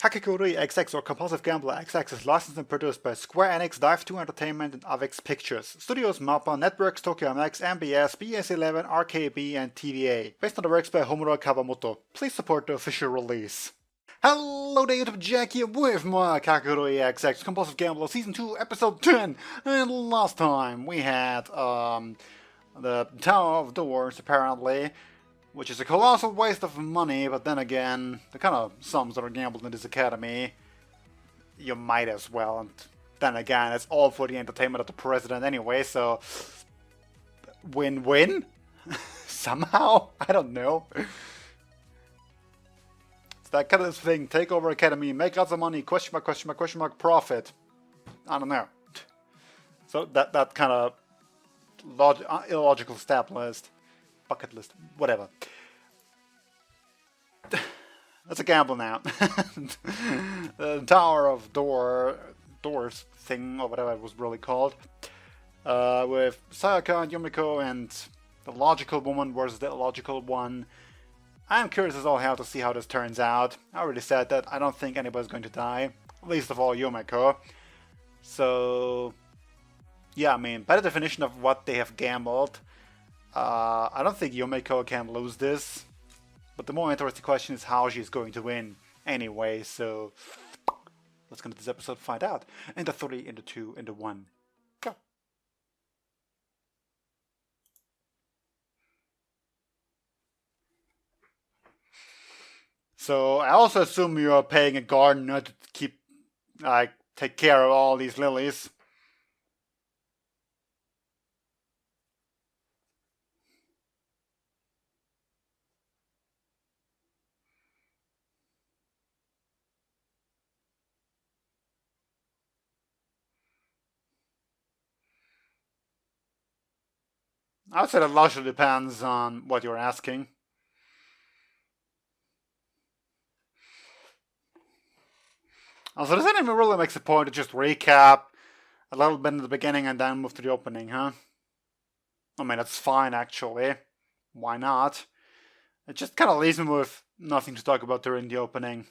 Kakegurui XX or Compulsive Gambler XX is licensed and produced by Square Enix, Dive 2 Entertainment, and Avex Pictures. Studios MAPPA, Networks, Tokyo MX, MBS, BS11, RKB, and TVA. Based on the works by Homura Kawamoto. Please support the official release. Hello there, YouTube Jack here with my Kakegurui XX Compulsive Gambler Season 2 Episode 10. And last time we had the Tower of Doors apparently, which is a colossal waste of money, but then again, the kind of sums that are gambled in this academy, you might as well, and then again, it's all for the entertainment of the president anyway, so win-win? Somehow? I don't know. It's that kind of thing, take over academy, make lots of money, question mark, profit. I don't know. So that kind of illogical step list. Bucket list, whatever. That's a gamble now. The Tower of Doors thing, or whatever it was really called, with Sayaka and Yumiko and the logical woman versus the illogical one. I'm curious as all hell to see how this turns out. I already said that I don't think anybody's going to die, least of all Yumiko. So yeah, I mean, by the definition of what they have gambled, I don't think Yumiko can lose this, but the more interesting question is how she's going to win anyway, so let's get into this episode to find out. In the 3, in the 2, in the 1, go! So I also assume you are paying a gardener to keep, take care of all these lilies. I would say that largely depends on what you're asking. Also, does anyone really makes a point to just recap a little bit in the beginning and then move to the opening, huh? I mean, that's fine, actually. Why not? It just kind of leaves me with nothing to talk about during the opening.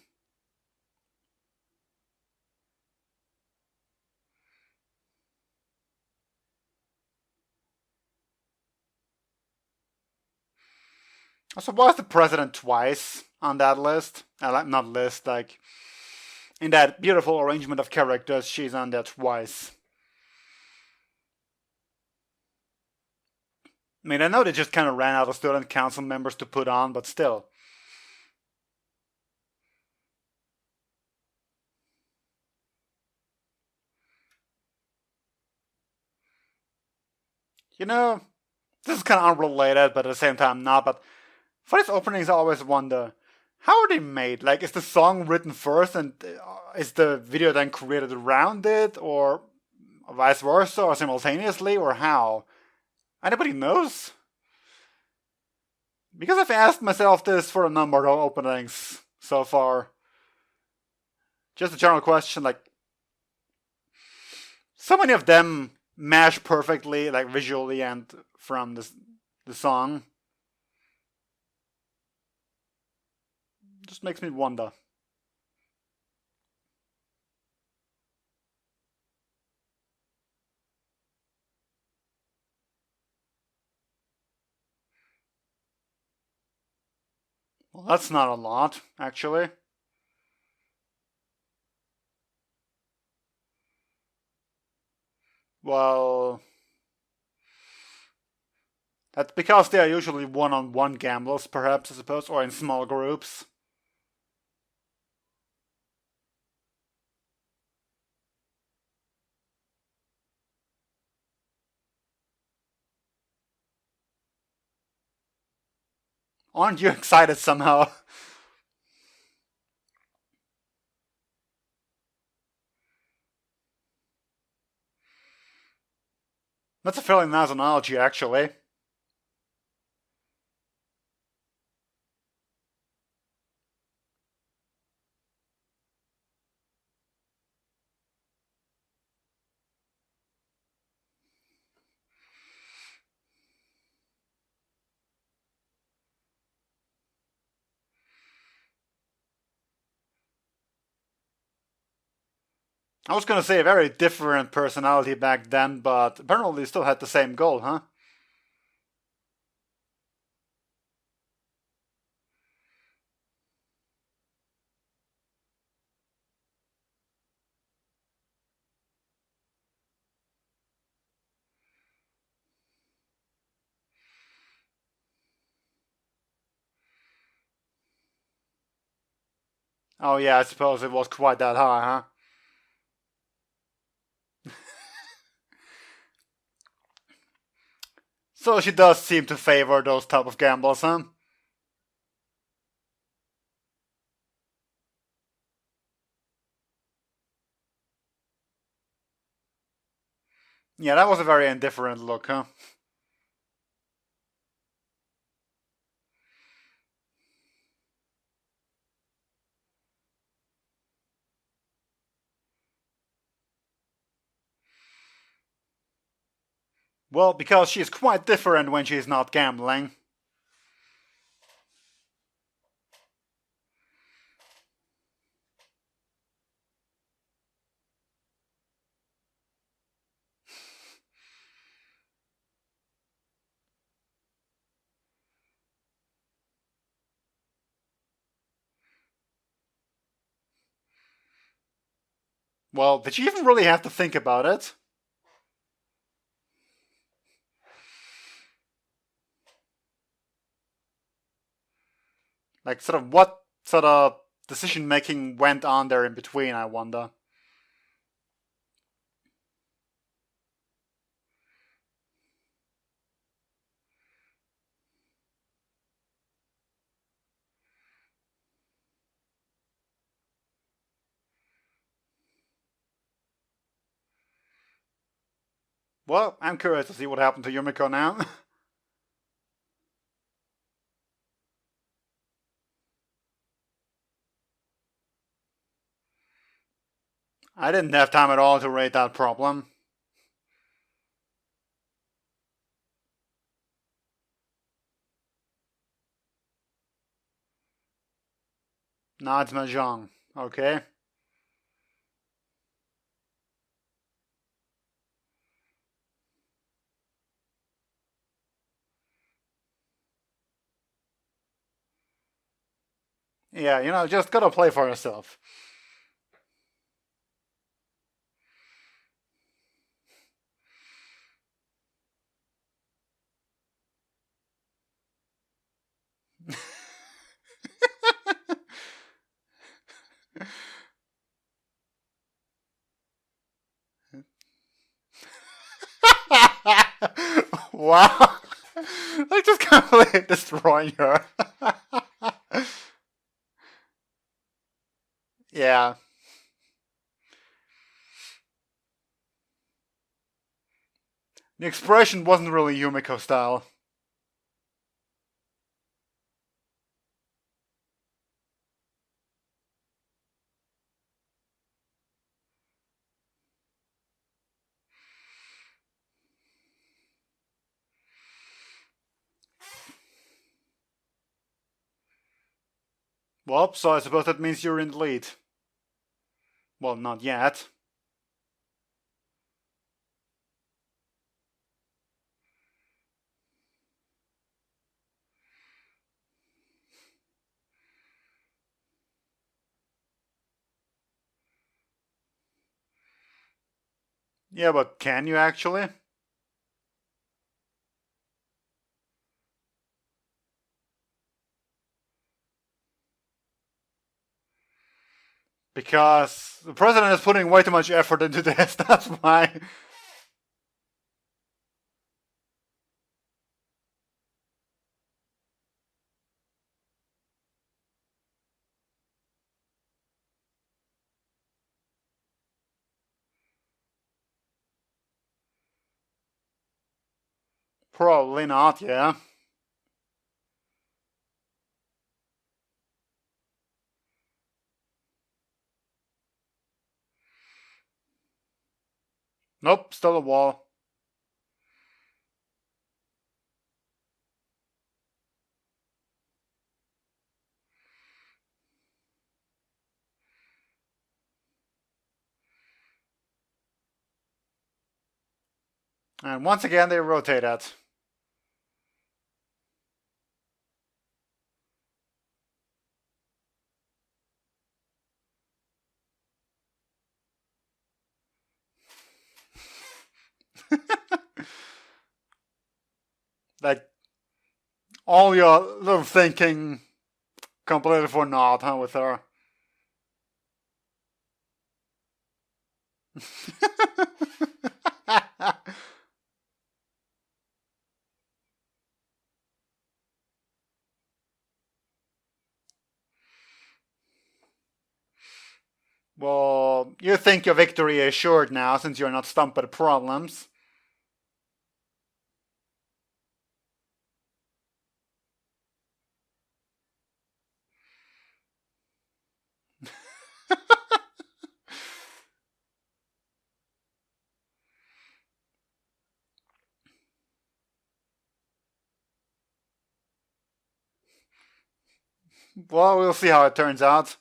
So why is the president twice on that list? Not list, like in that beautiful arrangement of characters, she's on there twice. I mean, I know they just kind of ran out of student council members to put on, but still. You know, this is kind of unrelated, but at the same time not, but for these openings I always wonder, how are they made? Like, is the song written first and is the video then created around it, or vice versa, or simultaneously, or how? Anybody knows? Because I've asked myself this for a number of openings so far. Just a general question, like, so many of them mesh perfectly, like visually and from the song. Just makes me wonder. Well, that's not a lot, actually. Well, that's because they are usually one-on-one gamblers, perhaps, I suppose, or in small groups. Aren't you excited somehow? That's a fairly nice analogy, actually. I was gonna say a very different personality back then, but apparently still had the same goal, huh? Oh yeah, I suppose it was quite that high, huh? So she does seem to favor those type of gambles, huh? Yeah, that was a very indifferent look, huh? Well, because she's quite different when she's not gambling. Well, did she even really have to think about it? Like, sort of what sort of decision making went on there in between, I wonder. Well, I'm curious to see what happened to Yumiko now. I didn't have time at all to rate that problem. Nah, it's Mahjong. Okay. Yeah, just gotta play for yourself. Wow. I just completely destroying her. Yeah. The expression wasn't really Yumiko style. Well, so I suppose that means you're in the lead. Well, not yet. Yeah, but can you actually? Because the president is putting way too much effort into this, that's why. Probably not, yeah. Nope, still a wall. And once again, they rotate it. Like, all your little thinking completely for naught, huh, with her. Well, you think your victory is assured now, since you're not stumped by the problems. Well, we'll see how it turns out.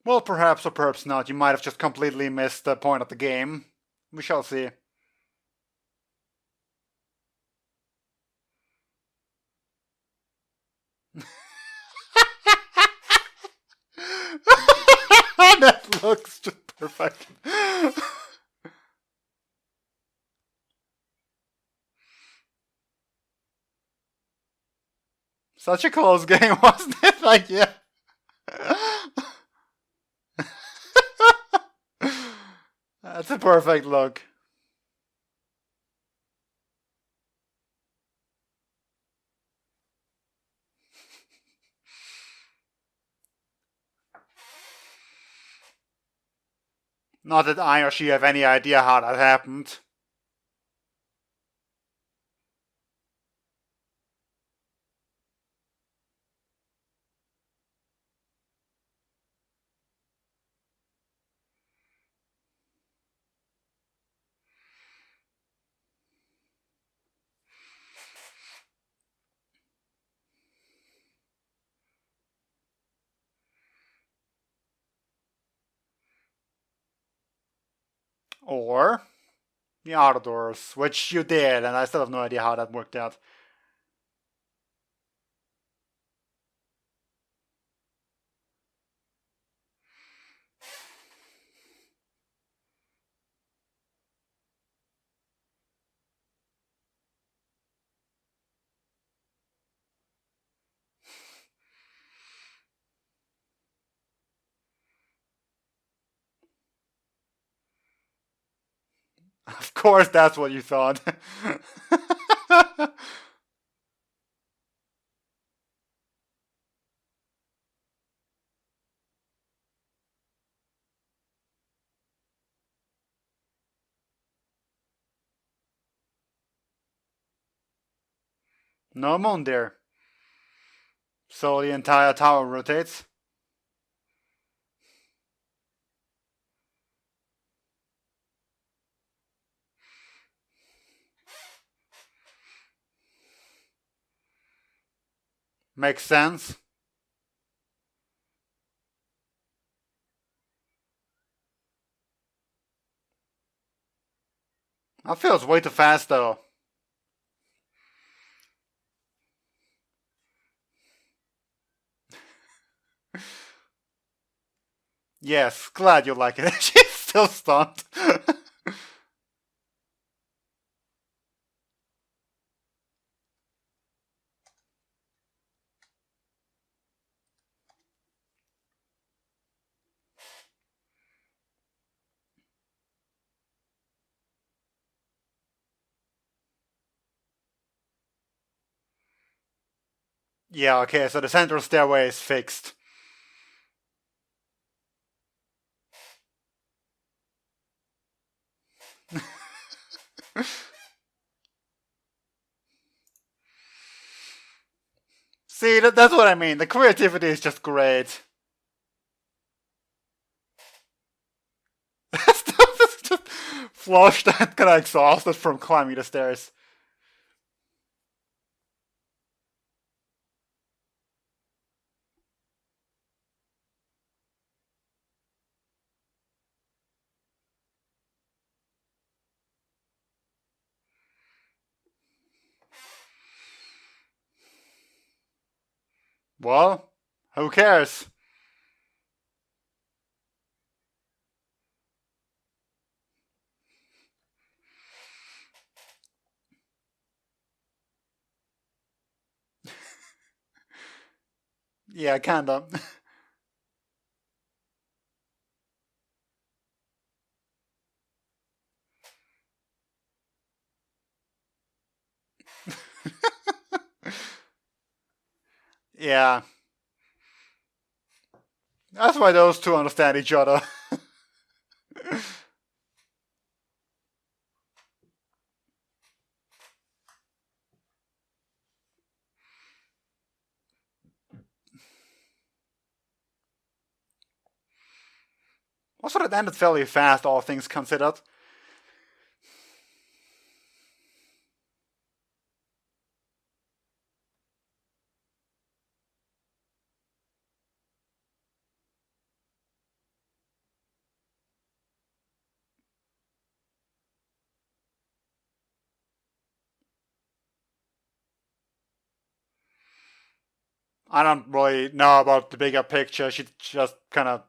Well, perhaps or perhaps not. You might have just completely missed the point of the game. We shall see. That looks just perfect. Such a close game, wasn't it? Like, yeah. That's a perfect look. Not that I or she have any idea how that happened. Or the outdoors, which you did, and I still have no idea how that worked out. Of course, that's what you thought. No moon there. So the entire tower rotates. Makes sense. That feels way too fast though. Yes, glad you like it. She's still stunned. Yeah, okay, so the central stairway is fixed. See, that's what I mean. The creativity is just great. That's just flushed and kind of exhausted from climbing the stairs. Well, who cares? Yeah, kinda. Yeah. That's why those two understand each other. Also, it ended fairly fast, all things considered. I don't really know about the bigger picture. She just kind of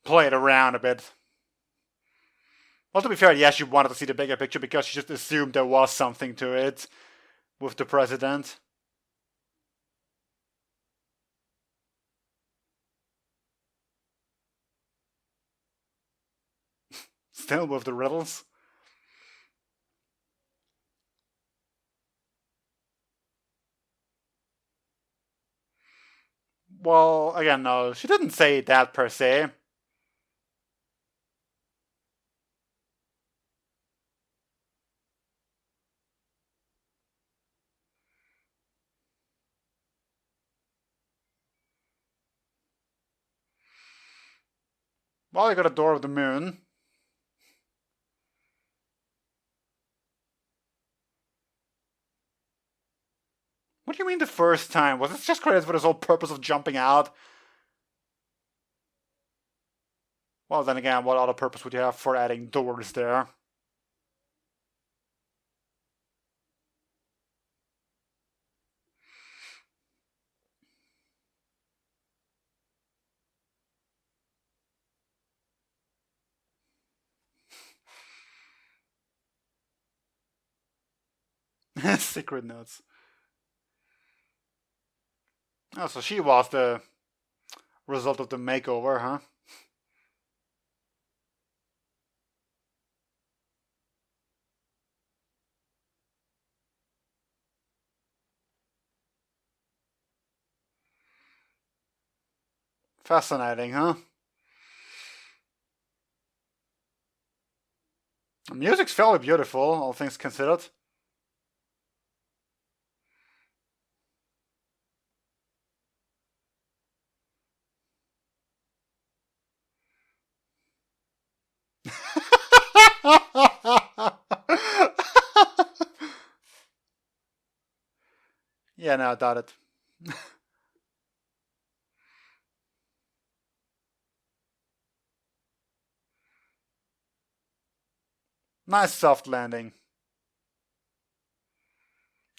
played around a bit. Well, to be fair, yeah, she wanted to see the bigger picture because she just assumed there was something to it with the president. Still with the riddles. Well, again, no, she didn't say that per se. Well, you got a door of the moon. What do you mean the first time? Was it just created for this whole purpose of jumping out? Well, then again, what other purpose would you have for adding doors there? Secret notes. Oh, so she was the result of the makeover, huh? Fascinating, huh? The music's fairly beautiful, all things considered. Yeah, no, I doubt it. Nice soft landing.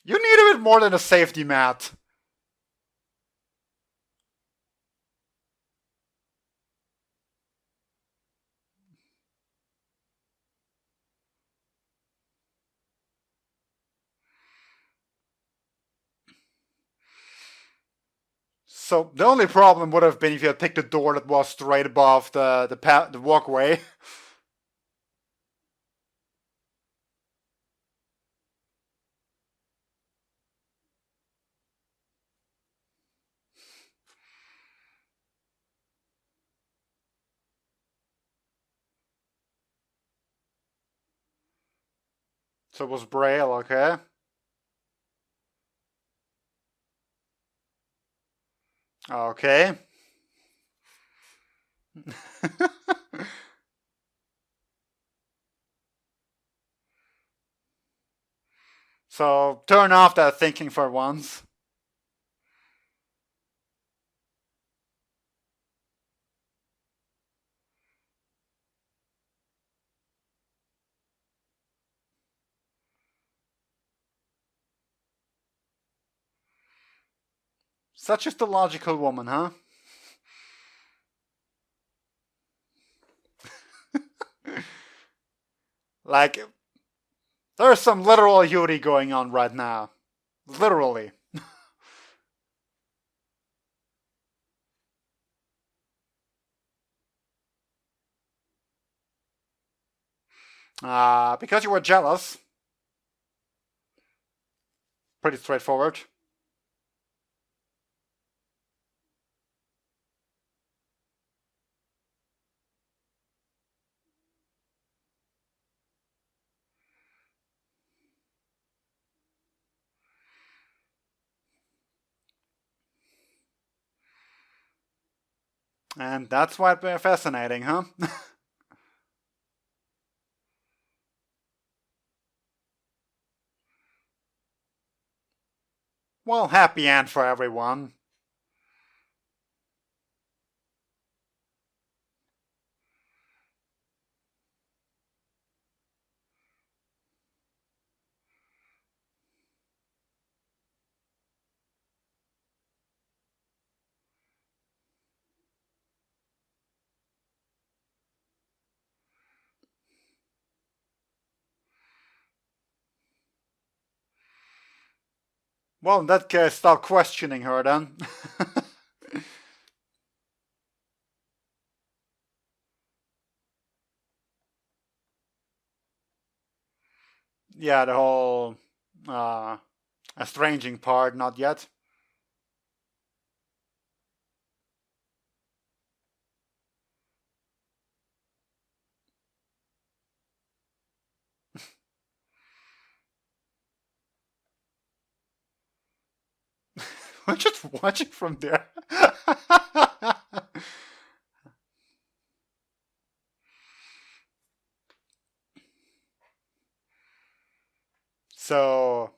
You need a bit more than a safety mat. So the only problem would have been if you had picked a door that was straight above the walkway. So it was braille, okay? Okay. So turn off that thinking for once. Such is the logical woman, huh? Like, there's some literal Yuri going on right now. Literally. Because you were jealous. Pretty straightforward. And that's why it's fascinating, huh? Well, happy end for everyone. Well, in that case, stop questioning her then. Yeah, the whole estranging part, not yet. We're just watching from there. So,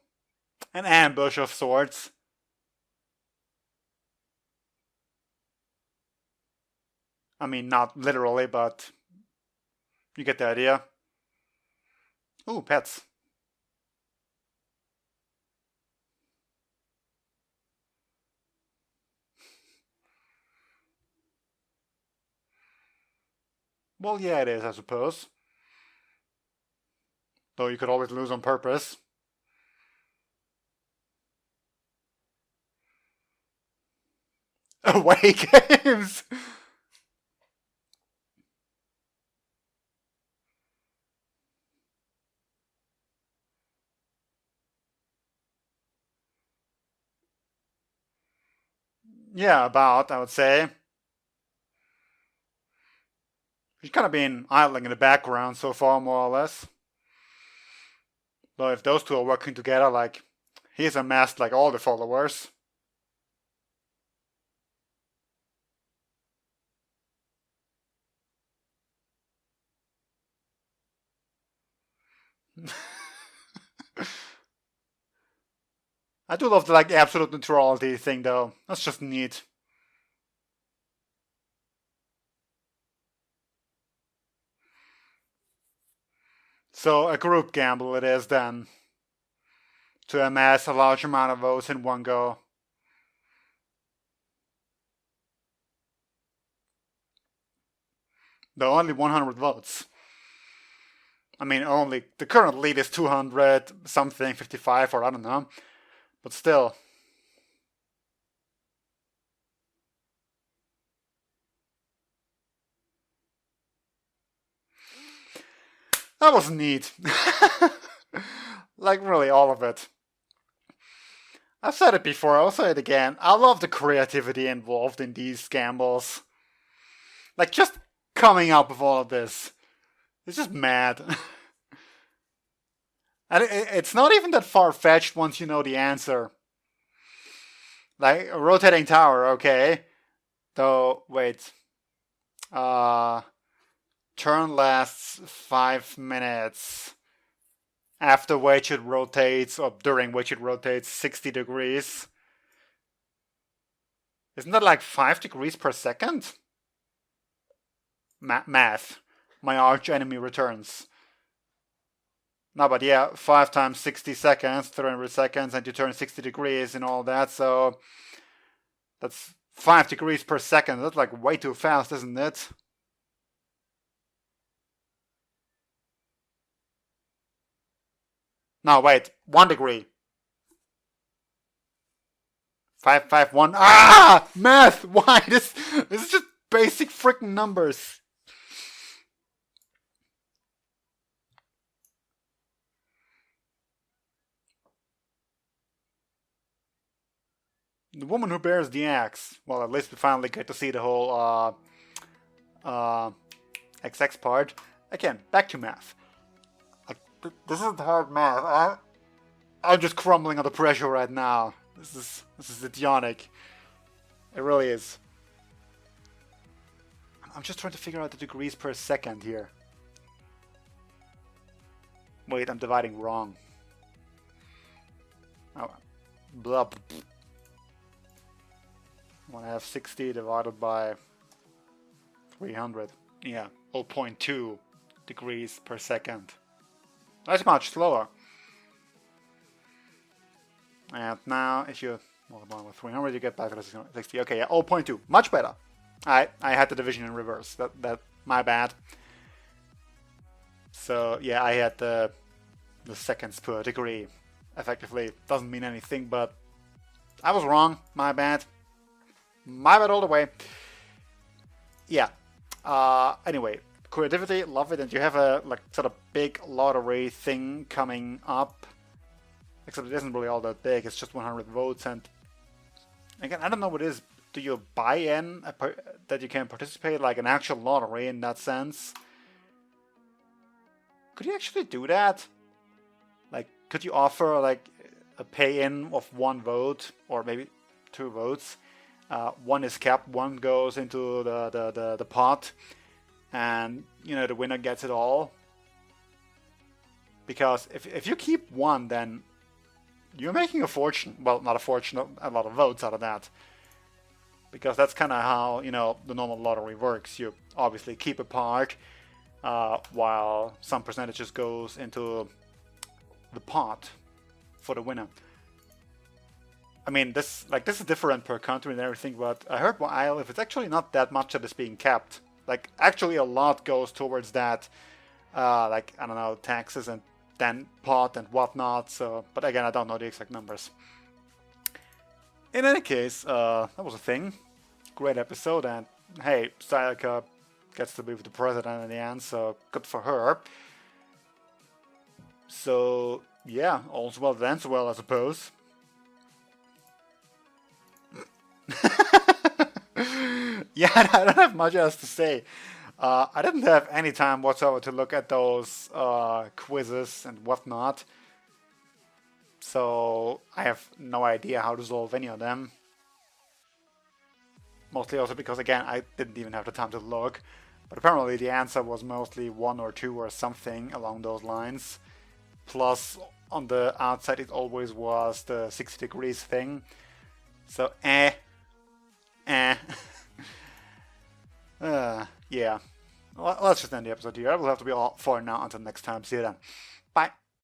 an ambush of sorts. I mean, not literally, but you get the idea. Ooh, pets. Well, yeah, it is, I suppose. Though you could always lose on purpose. Away games! Yeah, about, I would say. He's kind of been idling in the background so far, more or less. Though if those two are working together, like, he's amassed like all the followers. I do love the like absolute neutrality thing though. That's just neat. So a group gamble it is then. To amass a large amount of votes in one go. Though only 100 votes. I mean, only the current lead is 200 something, 55 or I don't know. But still. That was neat. Like really all of it. I've said it before, I'll say it again. I love the creativity involved in these gambles. Like just coming up with all of this. It's just mad. And it's not even that far-fetched once you know the answer. Like a rotating tower, okay. Though wait. Uh turn lasts 5 minutes. after which it rotates, or during which it rotates 60 degrees. Isn't that like 5 degrees per second? Math. My arch enemy returns. No, but yeah, 5 times 60 seconds, 300 seconds, and you turn 60 degrees and all that, so that's 5 degrees per second. That's like way too fast, isn't it? No, wait, 1 degree. 551. Ah! Math! Why? This is just basic freaking numbers. The woman who bears the axe. Well, at least we finally get to see the whole XX part. Again, back to math. This isn't hard math. I'm just crumbling under pressure right now. This is idiotic. It really is. I'm just trying to figure out the degrees per second here. Wait, I'm dividing wrong. Oh, blah. When I have 60 divided by 300. Yeah, 0.2 degrees per second. That's much slower. And now, if you multiply with 300, you get back to 60. Okay, yeah, 0.2. Much better. I had the division in reverse. That my bad. So yeah, I had the seconds per degree. Effectively, doesn't mean anything, but I was wrong. My bad. My bad all the way. Yeah. Anyway, creativity, love it, and you have a like sort of big lottery thing coming up. Except it isn't really all that big. It's just 100 votes, and again, I don't know what it is. Do you buy in that you can participate, like an actual lottery in that sense? Could you actually do that? Like, could you offer like a pay-in of 1 vote or maybe 2 votes? 1 is kept, 1 goes into the pot, and you know the winner gets it all. Because if you keep 1, then you're making a fortune. Well, not a fortune, a lot of votes out of that. Because that's kind of how, you know, the normal lottery works. You obviously keep a part, while some percentages goes into the pot for the winner. I mean, this is different per country and everything, but I heard while if it's actually not that much that is being kept. Like, actually a lot goes towards that, like, I don't know, taxes and then pot and whatnot, so, but again, I don't know the exact numbers. In any case, that was a thing. Great episode, and hey, Sayaka gets to be with the president in the end, so good for her. So, yeah, all's well that ends well, I suppose. Yeah, I don't have much else to say. I didn't have any time whatsoever to look at those quizzes and whatnot. So I have no idea how to solve any of them. Mostly also because, again, I didn't even have the time to look. But apparently the answer was mostly 1 or 2 or something along those lines. Plus, on the outside it always was the 60 degrees thing. So, yeah. Well, let's just end the episode here. I will have to be all for now until next time. See you then. Bye.